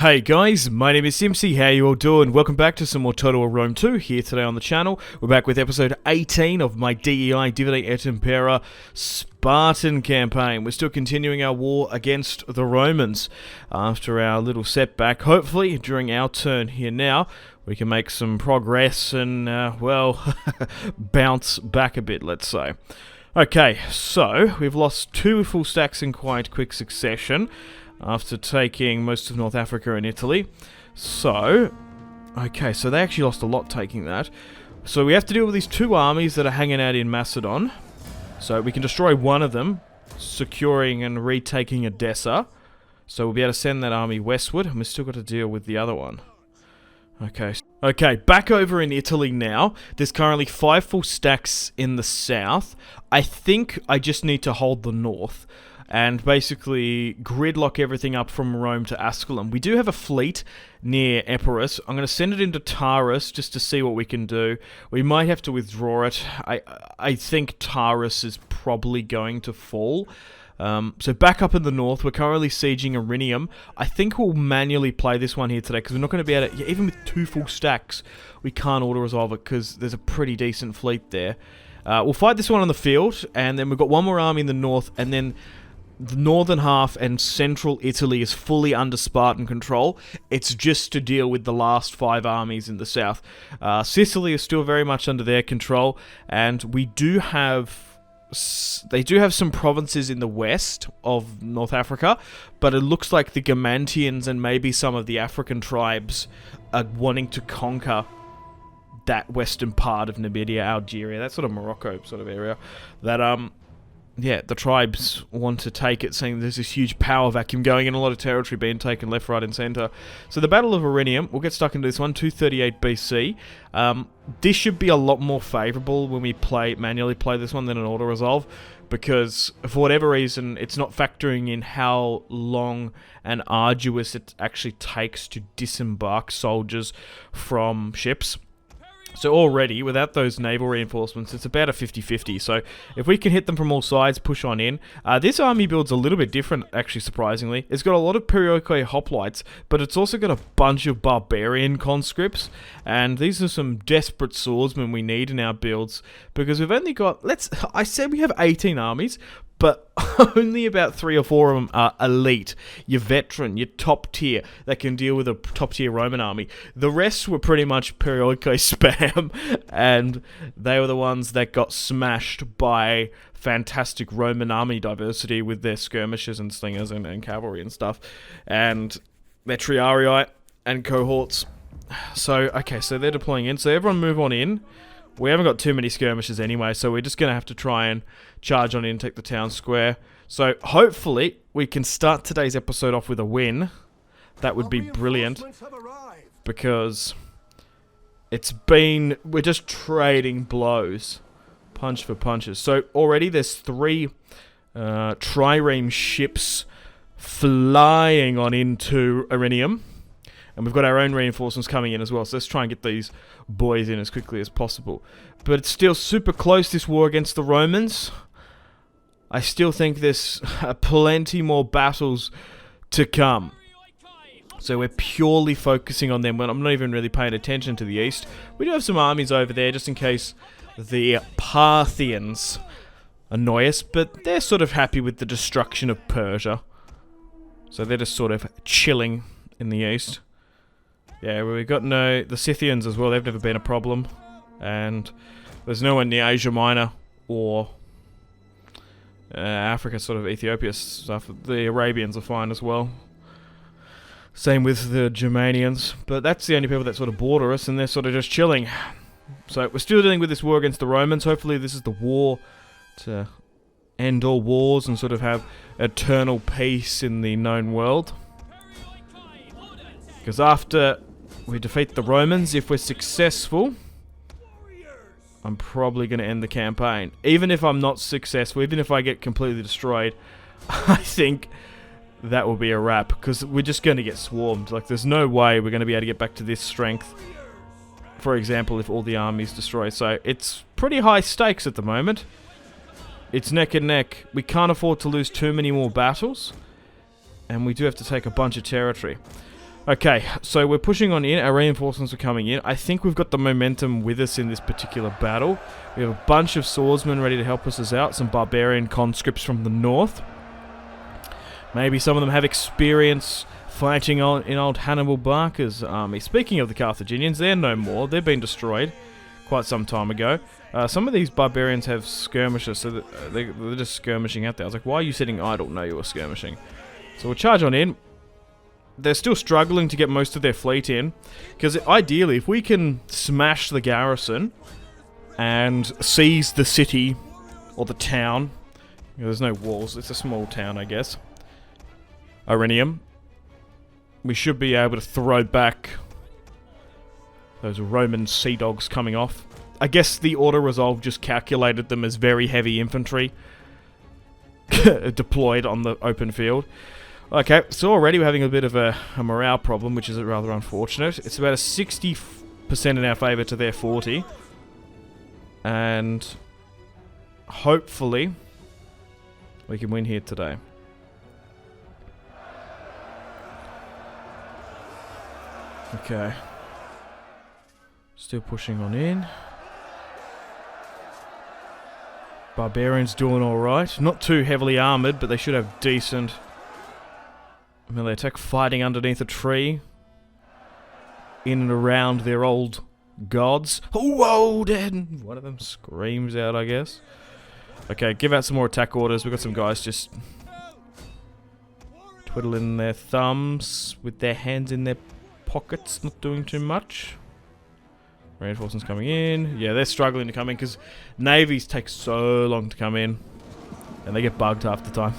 Hey guys, my name is Simpzy, how you all doing? Welcome back to some more Total War Rome 2 here today on the channel. We're back with episode 18 of my DEI Divide Et Impera Spartan campaign. We're still continuing our war against the Romans after our little setback. Hopefully, during our turn here now, we can make some progress and, well, bounce back a bit, let's say. Okay, so we've lost 2 full stacks in quite quick succession after taking most of North Africa and Italy. So, okay, so they actually lost a lot taking that. So we have to deal with these 2 armies that are hanging out in Macedon. So we can destroy one of them, securing and retaking Edessa. So we'll be able to send that army westward, and we've still got to deal with the other one. Okay, back over in Italy now. There's currently 5 full stacks in the south. I think I just need to hold the north and basically gridlock everything up from Rome to Asculum. We do have a fleet near Epirus. I'm going to send it into Taurus just to see what we can do. We might have to withdraw it. I think Taurus is probably going to fall. So back up in the north, we're currently sieging Irinium. I think we'll manually play this one here today because we're not going to be able to, even with 2 full stacks, we can't auto-resolve it because there's a pretty decent fleet there. We'll fight this one on the field, and then we've got one more army in the north, and then the northern half and central Italy is fully under Spartan control. It's just to deal with the last 5 armies in the south. Sicily is still very much under their control, and we do have... They do have some provinces in the west of North Africa, but it looks like the Gamantians and maybe some of the African tribes are wanting to conquer that western part of Namibia, Algeria, that sort of Morocco sort of area. That, yeah, the tribes want to take it, saying there's this huge power vacuum going and a lot of territory being taken left, right, and centre. So the Battle of Irinium, we'll get stuck into this one, 238 BC. This should be a lot more favourable when we manually play this one than an auto-resolve, because for whatever reason, it's not factoring in how long and arduous it actually takes to disembark soldiers from ships. So already, without those naval reinforcements, it's about a 50-50. So if we can hit them from all sides, push on in. This army build's a little bit different, actually, surprisingly. It's got a lot of periodic hoplites, but it's also got a bunch of barbarian conscripts. And these are some desperate swordsmen we need in our builds, because we've only got... I said we have 18 armies, but only about 3 or 4 of them are elite. Your veteran, your top tier, that can deal with a top tier Roman army. The rest were pretty much periodico spam, and they were the ones that got smashed by fantastic Roman army diversity with their skirmishers and slingers and cavalry and stuff, and their triarii and cohorts. So, okay, so they're deploying in. So everyone move on in. We haven't got too many skirmishes anyway, so we're just going to have to try and charge on in and take the town square. So hopefully we can start today's episode off with a win. That would be brilliant, because we're just trading blows, punch for punches. So already there's 3 trireme ships flying on into Irinium. And we've got our own reinforcements coming in as well, so let's try and get these boys in as quickly as possible. But it's still super close, this war against the Romans. I still think there's plenty more battles to come. So we're purely focusing on them when I'm not even really paying attention to the east. We do have some armies over there just in case the Parthians annoy us, but they're sort of happy with the destruction of Persia. So they're just sort of chilling in the east. Yeah, we've got the Scythians as well, they've never been a problem. And there's no one near Asia Minor or Africa, sort of Ethiopia stuff. The Arabians are fine as well. Same with the Germanians. But that's the only people that sort of border us, and they're sort of just chilling. So we're still dealing with this war against the Romans. Hopefully this is the war to end all wars and sort of have eternal peace in the known world. Because after we defeat the Romans, if we're successful, I'm probably going to end the campaign. Even if I'm not successful, even if I get completely destroyed, I think that will be a wrap. Because we're just going to get swarmed. Like, there's no way we're going to be able to get back to this strength. For example, if all the armies destroy. So, it's pretty high stakes at the moment. It's neck and neck. We can't afford to lose too many more battles. And we do have to take a bunch of territory. Okay, so we're pushing on in. Our reinforcements are coming in. I think we've got the momentum with us in this particular battle. We have a bunch of swordsmen ready to help us out. Some barbarian conscripts from the north. Maybe some of them have experience fighting in old Hannibal Barca's army. Speaking of the Carthaginians, they're no more. They've been destroyed quite some time ago. Some of these barbarians have skirmishers, so they're just skirmishing out there. I was like, why are you sitting idle? No, you were skirmishing. So we'll charge on in. They're still struggling to get most of their fleet in, because ideally, if we can smash the garrison and seize the city or the town, there's no walls, it's a small town, I guess. Irinium. We should be able to throw back those Roman sea dogs coming off. I guess the auto-resolve just calculated them as very heavy infantry deployed on the open field. Okay, so already we're having a bit of a morale problem, which is rather unfortunate. It's about a 60% in our favour to their 40. And hopefully we can win here today. Okay. Still pushing on in. Barbarians doing alright. Not too heavily armoured, but they should have decent melee attack. Fighting underneath a tree. In and around their old gods. Whoa, Dad! One of them screams out, I guess. Okay, give out some more attack orders. We've got some guys just twiddling their thumbs with their hands in their pockets, not doing too much. Reinforcements coming in. Yeah, they're struggling to come in because navies take so long to come in. And they get bugged half the time.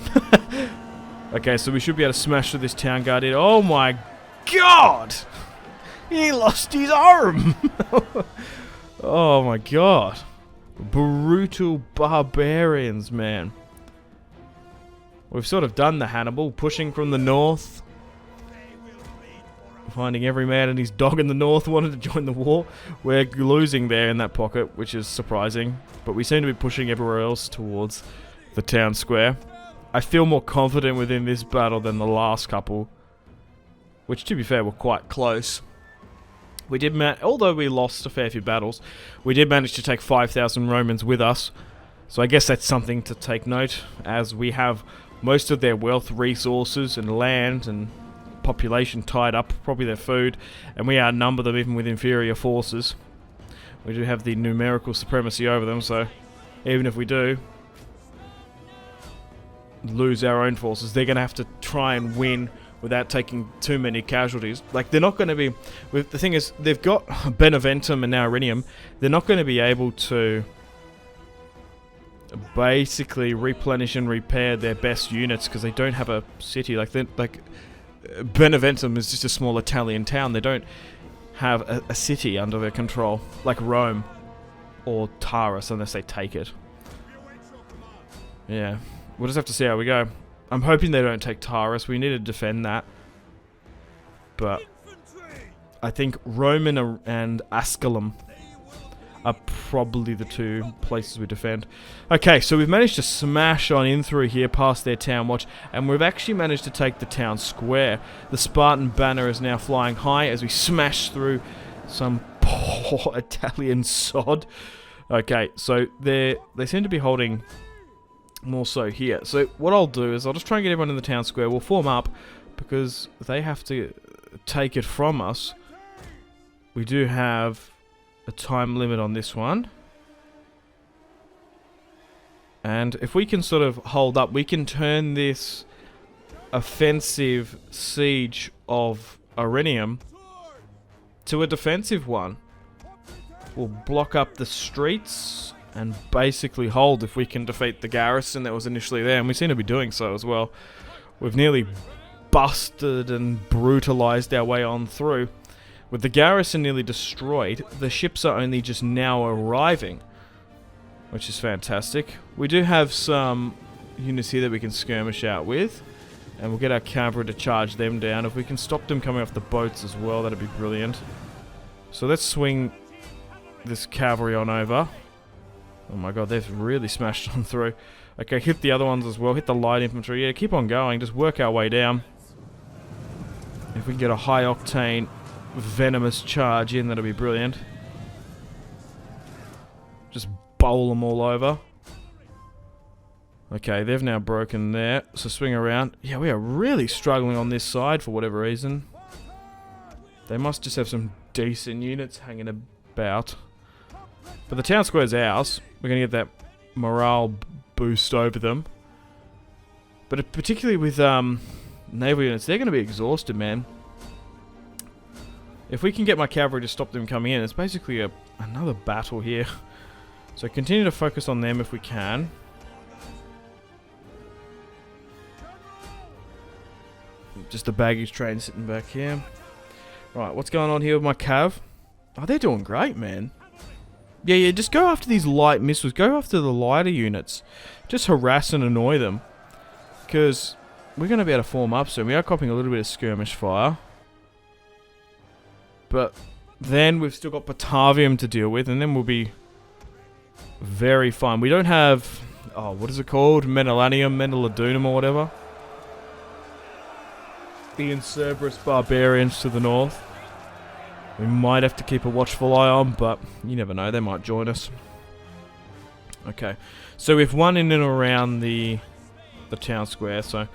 Okay, so we should be able to smash through this town guard here. Oh my god! He lost his arm! Oh my god. Brutal barbarians, man. We've sort of done the Hannibal, pushing from the north. Finding every man and his dog in the north wanted to join the war. We're losing there in that pocket, which is surprising. But we seem to be pushing everywhere else towards the town square. I feel more confident within this battle than the last couple. Which, to be fair, were quite close. We did although we lost a fair few battles, we did manage to take 5,000 Romans with us. So I guess that's something to take note, as we have most of their wealth, resources, and land, and population tied up, probably their food, and we outnumber them even with inferior forces. We do have the numerical supremacy over them, so even if we do lose our own forces, they're going to have to try and win without taking too many casualties. Like, they're not going to be... The thing is, they've got Beneventum and now Irinium. They're not going to be able to basically replenish and repair their best units because they don't have a city. Like, Beneventum is just a small Italian town. They don't have a city under their control, like Rome or Taurus, unless they take it. Yeah, we'll just have to see how we go. I'm hoping they don't take Taurus. We need to defend that. But I think Roman and Asculum are probably the two places we defend. Okay, so we've managed to smash on in through here past their town watch, and we've actually managed to take the town square. The Spartan banner is now flying high as we smash through some poor Italian sod. Okay, so they seem to be holding more so here. So what I'll do is I'll just try and get everyone in the town square. We'll form up because they have to take it from us. We do have a time limit on this one. And if we can sort of hold up, we can turn this offensive siege of Irinium to a defensive one. We'll block up the streets and basically hold if we can defeat the garrison that was initially there. And we seem to be doing so as well. We've nearly busted and brutalized our way on through. With the garrison nearly destroyed, the ships are only just now arriving, which is fantastic. We do have some units here that we can skirmish out with, and we'll get our cavalry to charge them down. If we can stop them coming off the boats as well, that'd be brilliant. So let's swing this cavalry on over. Oh my god, they've really smashed on through. Okay, hit the other ones as well. Hit the light infantry. Yeah, keep on going. Just work our way down. If we can get a high octane venomous charge in, that'll be brilliant. Just bowl them all over. Okay, they've now broken there, so swing around. Yeah, we are really struggling on this side for whatever reason. They must just have some decent units hanging about. But the town square's ours. We're going to get that morale boost over them. But particularly with naval units, they're going to be exhausted, man. If we can get my cavalry to stop them coming in, it's basically another battle here. So continue to focus on them if we can. Just the baggage train sitting back here. Right, what's going on here with my cav? Oh, they're doing great, man. Yeah, just go after these light missiles. Go after the lighter units. Just harass and annoy them. Because we're going to be able to form up soon. We are copying a little bit of skirmish fire. But then we've still got Batavium to deal with. And then we'll be very fine. We don't have... Oh, what is it called? Menelanium or whatever. The Incerberus barbarians to the north. We might have to keep a watchful eye on, but you never know, they might join us. Okay, so we've won in and around the town square, so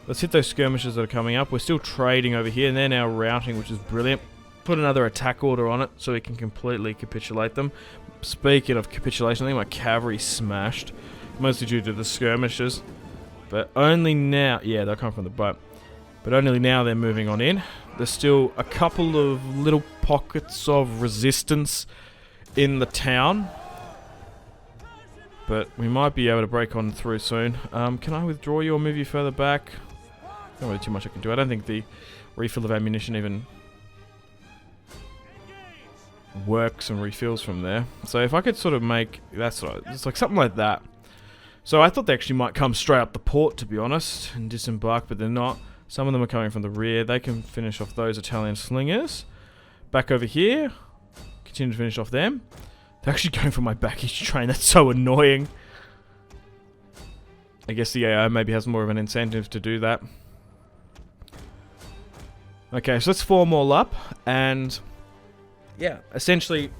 let's hit those skirmishes that are coming up. We're still trading over here, and they're now routing, which is brilliant. Put another attack order on it, so we can completely capitulate them. Speaking of capitulation, I think my cavalry smashed, mostly due to the skirmishes. But only now... Yeah, they'll come from the boat. But only now they're moving on in. There's still a couple of little pockets of resistance in the town. But we might be able to break on through soon. Can I withdraw you or move you further back? Not really too much I can do. I don't think the refill of ammunition even works and refills from there. So if I could sort of make... That's right. It's like something like that. So I thought they actually might come straight up the port, to be honest, and disembark, but they're not. Some of them are coming from the rear. They can finish off those Italian slingers. Back over here. Continue to finish off them. They're actually going for my baggage train. That's so annoying. I guess the AI maybe has more of an incentive to do that. Okay, so let's form all up. And, yeah, essentially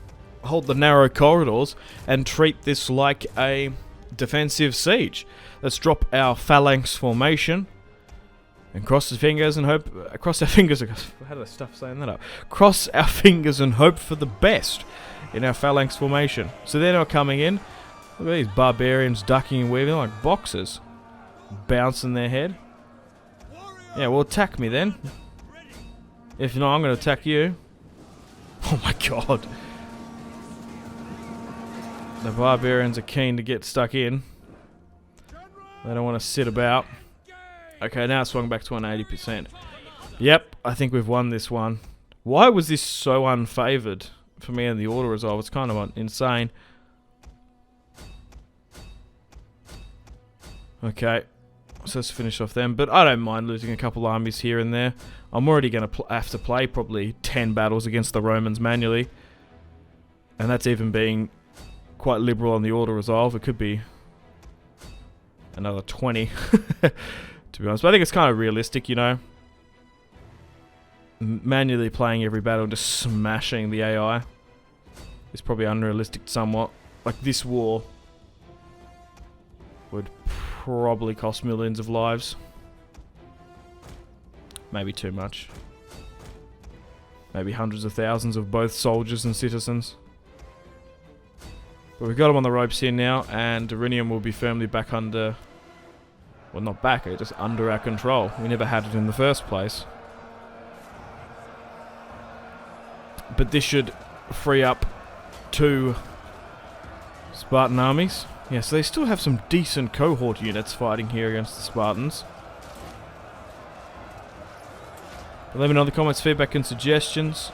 hold the narrow corridors and treat this like a defensive siege. Let's drop our phalanx formation. And cross the fingers and hope... cross our fingers... How did I stuff saying that up? Cross our fingers and hope for the best in our phalanx formation. So they're not coming in. Look at these barbarians ducking and weaving like boxers. Bouncing their head. Yeah, well, attack me then. If not, I'm going to attack you. Oh my god. The barbarians are keen to get stuck in. They don't want to sit about. Okay, now it's swung back to an 80%. Yep, I think we've won this one. Why was this so unfavoured for me in the order resolve? It's kind of insane. Okay, so let's finish off them. But I don't mind losing a couple armies here and there. I'm already going to have to play probably 10 battles against the Romans manually. And that's even being quite liberal on the order resolve. It could be another 20. To be honest, but I think it's kind of realistic, you know. Manually playing every battle and just smashing the AI is probably unrealistic somewhat. Like this war would probably cost millions of lives. Maybe too much. Maybe hundreds of thousands of both soldiers and citizens. But we've got them on the ropes here now, and Irinium will be firmly back under... Well, not back, just under our control. We never had it in the first place. But this should free up 2 Spartan armies. Yeah, so they still have some decent cohort units fighting here against the Spartans. But let me know in the comments, feedback and suggestions.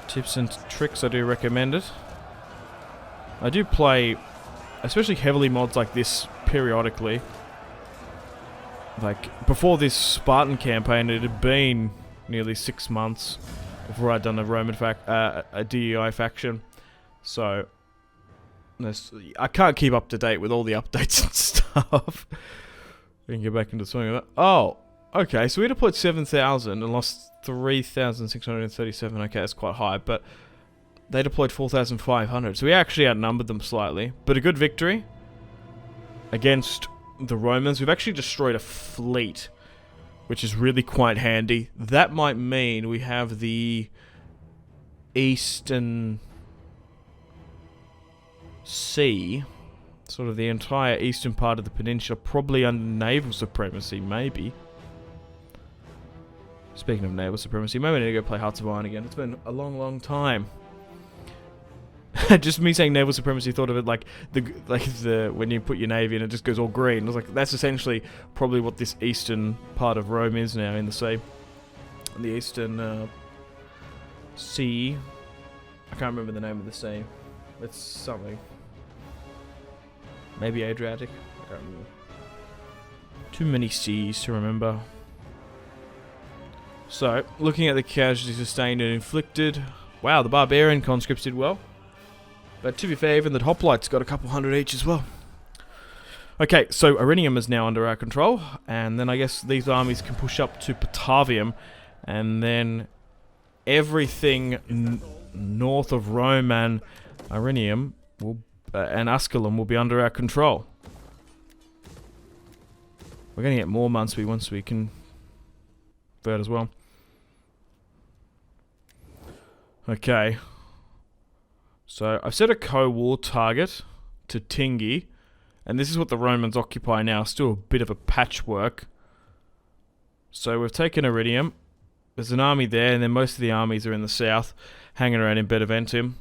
Tips and tricks, I do recommend it. I do play, especially heavily mods like this, periodically. Like, before this Spartan campaign, it had been nearly 6 months before I'd done a DEI faction. So, I can't keep up to date with all the updates and stuff. We can get back into swing of that. Oh, Okay, so we deployed 7,000 and lost 3,637. Okay, that's quite high, but they deployed 4,500. So we actually outnumbered them slightly. But a good victory against the Romans. We've actually destroyed a fleet, which is really quite handy. That might mean we have the Eastern Sea, sort of the entire eastern part of the peninsula, probably under naval supremacy, maybe. Speaking of naval supremacy, maybe I need to go play Hearts of Iron again. It's been a long, long time. Just me saying naval supremacy, thought of it like the when you put your navy and it just goes all green. I was like, that's essentially probably what this eastern part of Rome is now in the sea. The eastern sea. I can't remember the name of the sea. It's something. Maybe Adriatic. I can't remember. Too many seas to remember. So, looking at the casualties sustained and inflicted. Wow, the barbarian conscripts did well. But to be fair, even the hoplites got a couple hundred each as well. Okay, so Irinium is now under our control. And then I guess these armies can push up to Patavium. And then everything north of Rome and Irinium will, and Asculum will be under our control. We're going to get more months once we convert as well. Okay. So, I've set a co-war target to Tingi, and this is what the Romans occupy now, still a bit of a patchwork. So, we've taken Irinium, there's an army there, and then most of the armies are in the south, hanging around in Beneventum.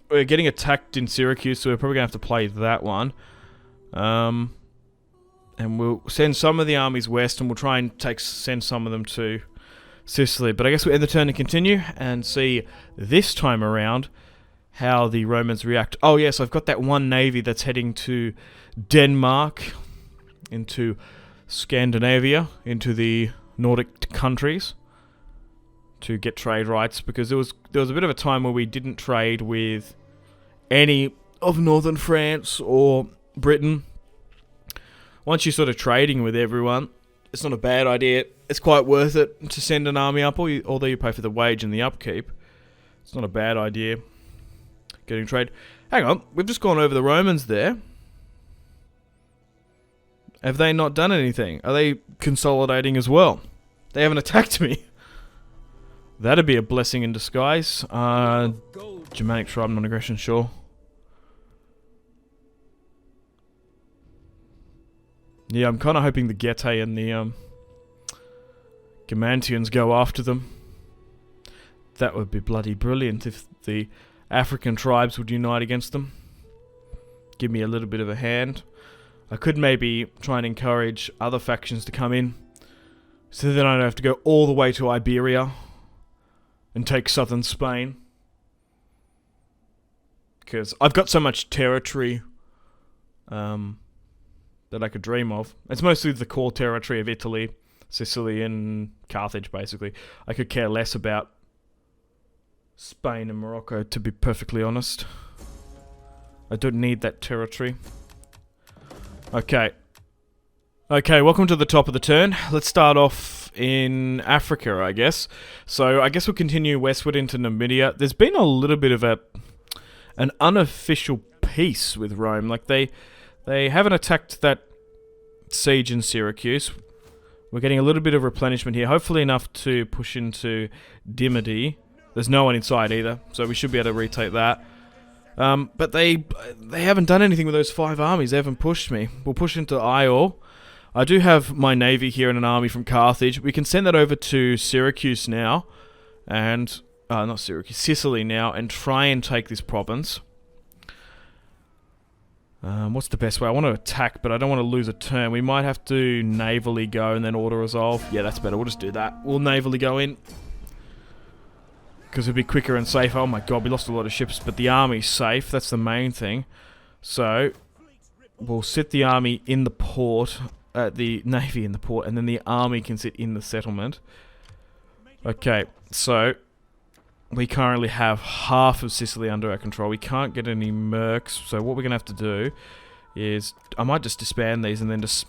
We're getting attacked in Syracuse, so we're probably going to have to play that one. And we'll send some of the armies west, and we'll try and send some of them to Sicily. But I guess we'll end the turn and continue, and see this time around how the Romans react. Oh yes, I've got that one navy that's heading to Denmark, into Scandinavia, into the Nordic countries to get trade rights, because there was a bit of a time where we didn't trade with any of northern France or Britain. Once you're sort of trading with everyone, it's not a bad idea. It's quite worth it to send an army up, although you pay for the wage and the upkeep. It's not a bad idea. Getting trade. Hang on, we've just gone over the Romans there. Have they not done anything? Are they consolidating as well? They haven't attacked me. That'd be a blessing in disguise. Germanic tribe non-aggression, sure. Yeah, I'm kind of hoping the Getae and the Germantians go after them. That would be bloody brilliant if the African tribes would unite against them. Give me a little bit of a hand. I could maybe try and encourage other factions to come in, so then I don't have to go all the way to Iberia and take southern Spain. Because I've got so much territory that I could dream of. It's mostly the core territory of Italy, Sicily, and Carthage, basically. I could care less about Spain and Morocco, to be perfectly honest. I don't need that territory. Okay. Okay, welcome to the top of the turn. Let's start off in Africa, I guess. So, I guess we'll continue westward into Numidia. There's been a little bit of an unofficial peace with Rome. Like, they haven't attacked that siege in Syracuse. We're getting a little bit of replenishment here. Hopefully enough to push into Dimity. There's no one inside either, so we should be able to retake that. But they haven't done anything with those 5 armies. They haven't pushed me. We'll push into Iol. I do have my navy here and an army from Carthage. We can send that over to Syracuse now. And, not Syracuse, Sicily now, and try and take this province. What's the best way? I want to attack, but I don't want to lose a turn. We might have to navally go and then auto-resolve. Yeah, that's better. We'll just do that. We'll navally go in, because it'd be quicker and safer. Oh my god, we lost a lot of ships, but the army's safe. That's the main thing. So, we'll sit the army in the port, the navy in the port, and then the army can sit in the settlement. Okay, so we currently have half of Sicily under our control. We can't get any mercs, so what we're going to have to do is, I might just disband these and then just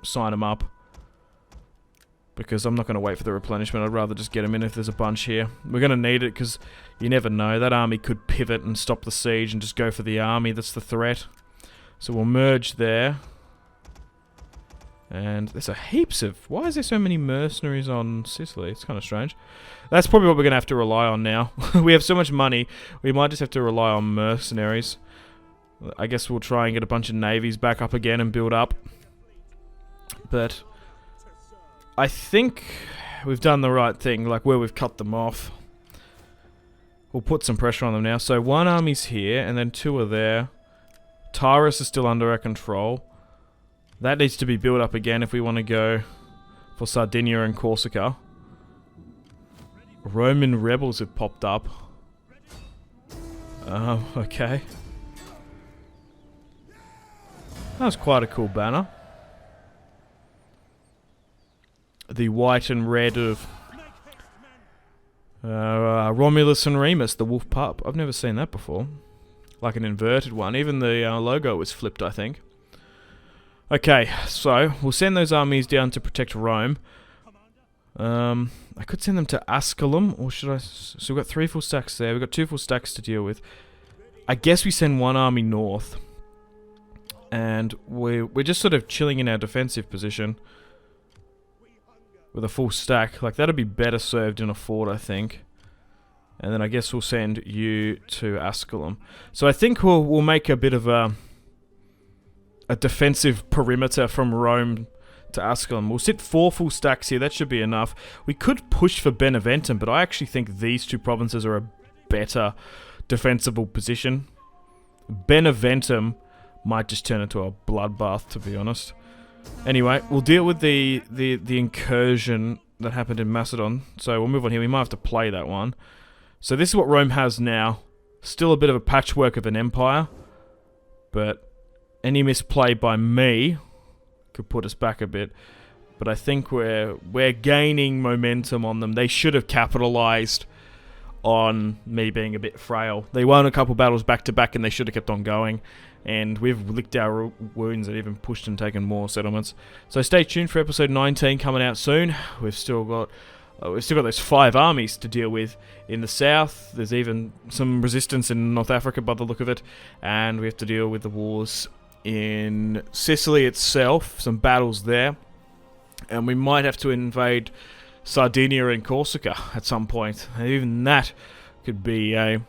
sign them up. because I'm not going to wait for the replenishment. I'd rather just get them in if there's a bunch here. We're going to need it because you never know. That army could pivot and stop the siege and just go for the army. That's the threat. So we'll merge there. And there's a heaps of... Why is there so many mercenaries on Sicily? It's kind of strange. That's probably what we're going to have to rely on now. We have so much money, we might just have to rely on mercenaries. I guess we'll try and get a bunch of navies back up again and build up. But I think we've done the right thing, like where we've cut them off. We'll put some pressure on them now. So one army's here, and then two are there. Tyrus is still under our control. That needs to be built up again if we want to go for Sardinia and Corsica. Roman rebels have popped up. Oh, okay. That was quite a cool banner. The white and red of Romulus and Remus, the wolf pup. I've never seen that before. Like an inverted one. Even the logo was flipped, I think. Okay, so we'll send those armies down to protect Rome. I could send them to Asculum, or should I... So we've got 3 full stacks there. We've got 2 full stacks to deal with. I guess we send one army north. And we're just sort of chilling in our defensive position. With a full stack. Like, that'd be better served in a fort, I think. And then I guess we'll send you to Asculum. So I think we'll make a bit of a defensive perimeter from Rome to Asculum. We'll sit 4 full stacks here. That should be enough. We could push for Beneventum, but I actually think these 2 provinces are a better defensible position. Beneventum might just turn into a bloodbath, to be honest. Anyway, we'll deal with the incursion that happened in Macedon. So we'll move on here. We might have to play that one. So this is what Rome has now. Still a bit of a patchwork of an empire, but any misplay by me could put us back a bit. But I think we're gaining momentum on them. They should have capitalized on me being a bit frail. They won a couple battles back to back and they should have kept on going. And we've licked our wounds and even pushed and taken more settlements. So stay tuned for episode 19 coming out soon. We've still got those 5 armies to deal with in the south. There's even some resistance in North Africa by the look of it. And we have to deal with the wars in Sicily itself. Some battles there. And we might have to invade Sardinia and Corsica at some point. And even that could be a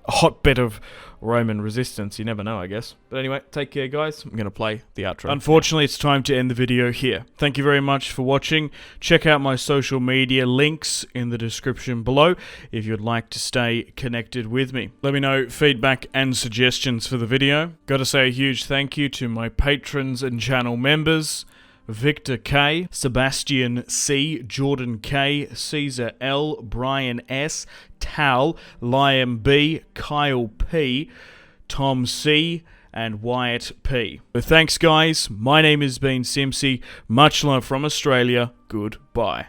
hotbed of Roman resistance. You never know, I guess. But anyway, take care, guys. I'm going to play the outro. Unfortunately, it's time to end the video here. Thank you very much for watching. Check out my social media links in the description below if you'd like to stay connected with me. Let me know feedback and suggestions for the video. Got to say a huge thank you to my patrons and channel members. Victor K, Sebastian C, Jordan K, Caesar L, Brian S, Tal, Liam B, Kyle P, Tom C, and Wyatt P. So thanks, guys. My name has been Simpzy. Much love from Australia. Goodbye.